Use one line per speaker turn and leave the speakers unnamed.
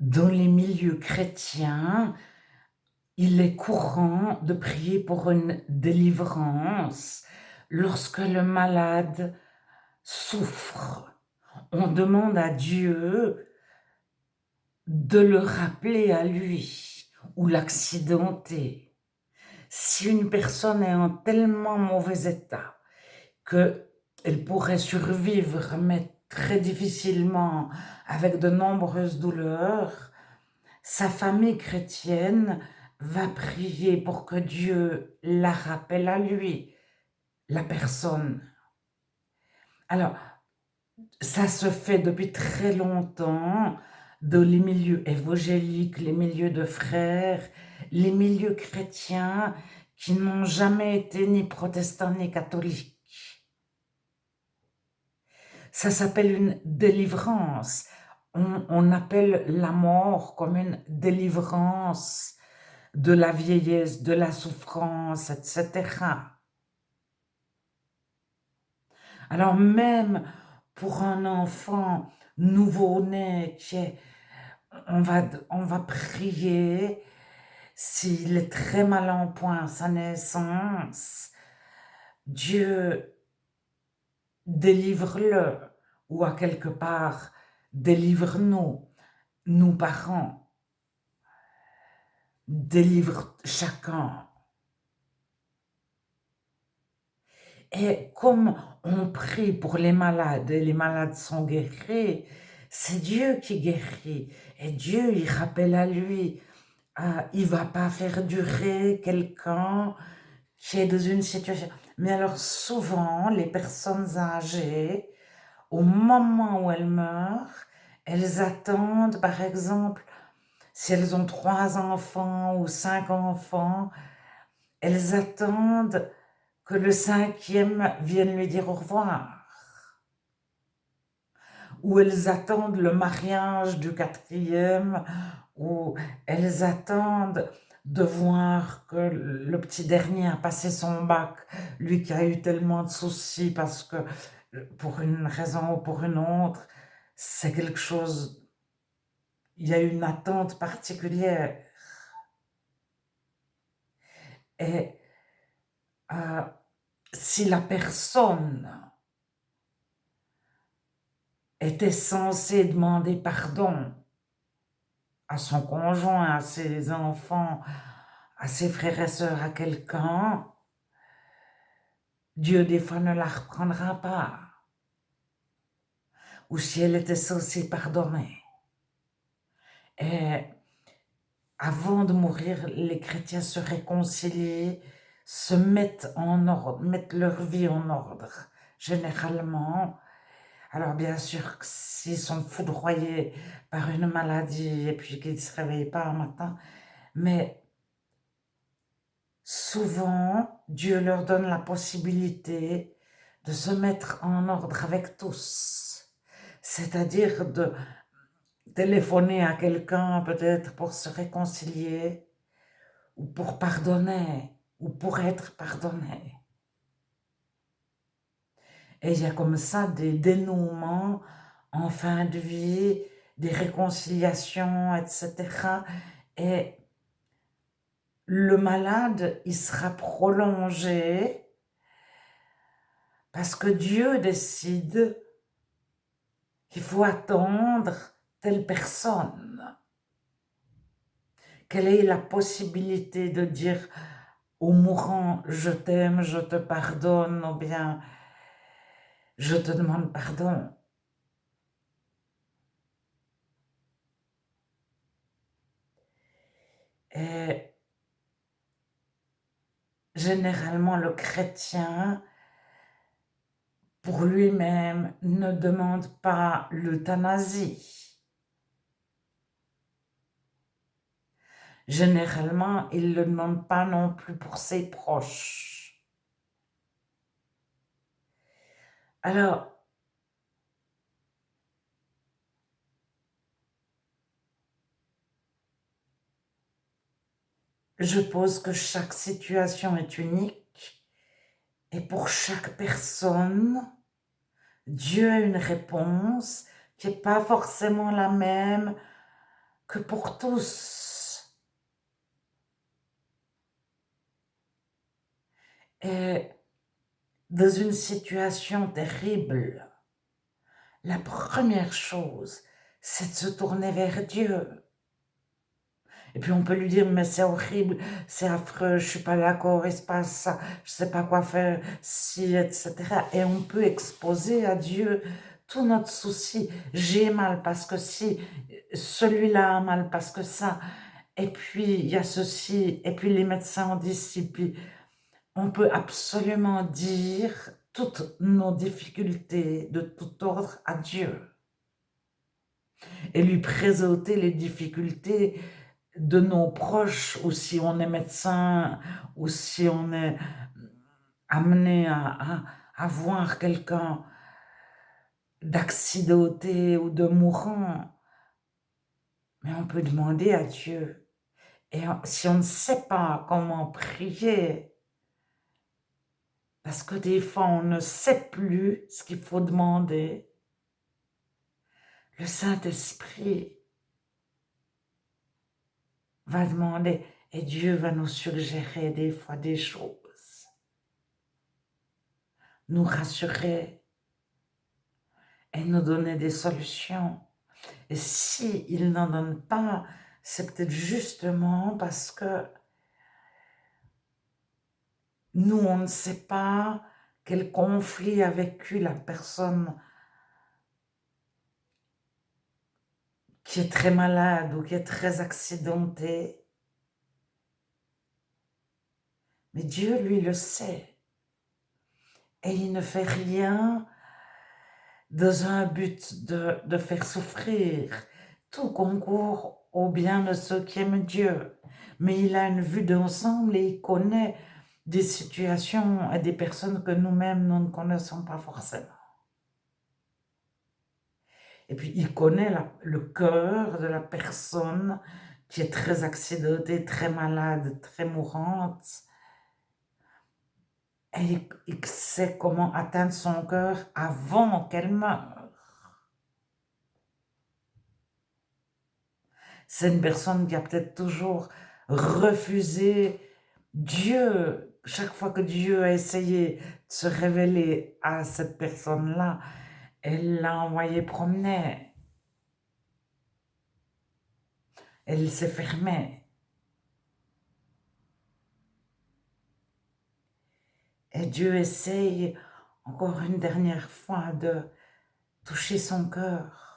Dans les milieux chrétiens, il est courant de prier pour une délivrance lorsque le malade souffre. On demande à Dieu de le rappeler à lui ou l'accidenter. Si une personne est en tellement mauvais état qu'elle pourrait survivre, mais très difficilement, avec de nombreuses douleurs, sa famille chrétienne va prier pour que Dieu la rappelle à lui, la personne. Alors, ça se fait depuis très longtemps dans les milieux évangéliques, les milieux de frères, les milieux chrétiens qui n'ont jamais été ni protestants ni catholiques. Ça s'appelle une délivrance. On appelle la mort comme une délivrance de la vieillesse, de la souffrance, etc. Alors même pour un enfant nouveau-né on va prier s'il est très mal en point à sa naissance, Dieu délivre-le, ou à quelque part délivre-nous, nous parents, délivre chacun. Et comme on prie pour les malades et les malades sont guéris, c'est Dieu qui guérit. Et Dieu, il rappelle à lui, il va pas faire durer quelqu'un qui est dans une situation. Mais alors souvent, les personnes âgées, au moment où elles meurent, elles attendent, par exemple, si elles ont 3 enfants ou 5 enfants, elles attendent que le 5e vienne lui dire au revoir. Ou elles attendent le mariage du 4e, ou elles attendent de voir que le petit dernier a passé son bac, lui qui a eu tellement de soucis parce que pour une raison ou pour une autre, c'est quelque chose, il y a une attente particulière. Et euh, si la personne était censée demander pardon à son conjoint, à ses enfants, à ses frères et sœurs, à quelqu'un, Dieu des fois ne la reprendra pas. Ou si elle était censée pardonner. Et avant de mourir, les chrétiens se réconcilient, se mettent en ordre, mettent leur vie en ordre, généralement. Alors bien sûr, s'ils sont foudroyés par une maladie et puis qu'ils ne se réveillent pas un matin, mais souvent, Dieu leur donne la possibilité de se mettre en ordre avec tous. C'est-à-dire de téléphoner à quelqu'un peut-être pour se réconcilier, ou pour pardonner, ou pour être pardonné. Et il y a comme ça des dénouements en fin de vie, des réconciliations, etc. Et le malade, il sera prolongé parce que Dieu décide qu'il faut attendre telle personne. Quelle est la possibilité de dire au mourant, je t'aime, je te pardonne, ou bien je te demande pardon. Et généralement, le chrétien, pour lui-même, ne demande pas l'euthanasie. Généralement, il ne le demande pas non plus pour ses proches. Alors, je pose que chaque situation est unique et pour chaque personne, Dieu a une réponse qui n'est pas forcément la même que pour tous. Et dans une situation terrible, la première chose, c'est de se tourner vers Dieu. Et puis on peut lui dire, mais c'est horrible, c'est affreux, je suis pas d'accord, il se passe ça, je sais pas quoi faire, si, etc. Et on peut exposer à Dieu tout notre souci. J'ai mal parce que si, celui-là a mal parce que ça, et puis il y a ceci, et puis les médecins ont dit ci, puis on peut absolument dire toutes nos difficultés de tout ordre à Dieu et lui présenter les difficultés de nos proches, ou si on est médecin, ou si on est amené à voir quelqu'un d'accidenté ou de mourant, mais on peut demander à Dieu. Et si on ne sait pas comment prier, parce que des fois on ne sait plus ce qu'il faut demander, le Saint-Esprit va demander et Dieu va nous suggérer des fois des choses, nous rassurer et nous donner des solutions. Et si il n'en donne pas, c'est peut-être justement parce que nous, on ne sait pas quel conflit a vécu la personne qui est très malade ou qui est très accidentée. Mais Dieu, lui, le sait. Et il ne fait rien dans un but de faire souffrir. Tout concourt au bien de ceux qui aiment Dieu. Mais il a une vue d'ensemble et il connaît des situations et des personnes que nous-mêmes, nous ne connaissons pas forcément. Et puis, il connaît le cœur de la personne qui est très accidentée, très malade, très mourante. Et il sait comment atteindre son cœur avant qu'elle meure. C'est une personne qui a peut-être toujours refusé Dieu. Chaque fois que Dieu a essayé de se révéler à cette personne-là, elle l'a envoyé promener. Elle s'est fermée. Et Dieu essaye encore une dernière fois de toucher son cœur.